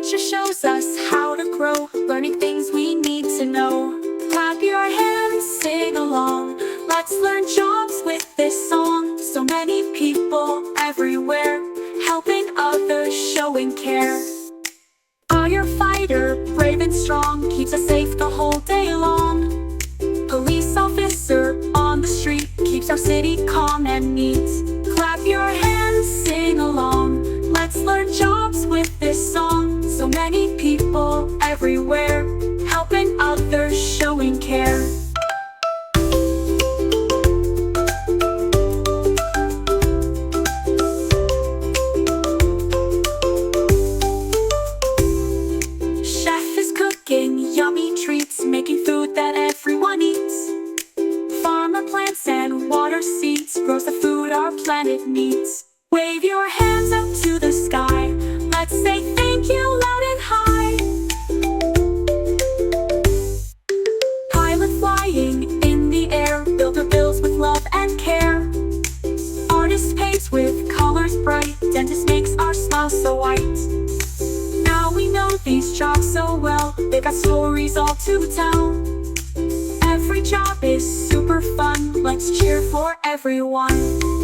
Teacher shows us how to grow, learning things we need to know. Clap your hands, sing along. Let's learn jobs with this song. So many people everywhere, helping others, showing care. Firefighter, brave and strong, keeps us safe the whole day long. Police officer on the street, keeps our city calm and neat. Clap your hands, sing along. Let's learn jobs with this song. So many people everywhere, helping others, showing care. Yummy treats, making food that everyone eats. Farmer plants and water seeds, grows the food our planet needs. Wave your hands up to the sky, let's say thank you loud and high. Pilot flying in the air, builder builds with love and care. Artist paints with colors bright, dentist makes our smile so white. Now we know these jobs so well, they got stories all to tell. Every job is super fun, let's cheer for everyone.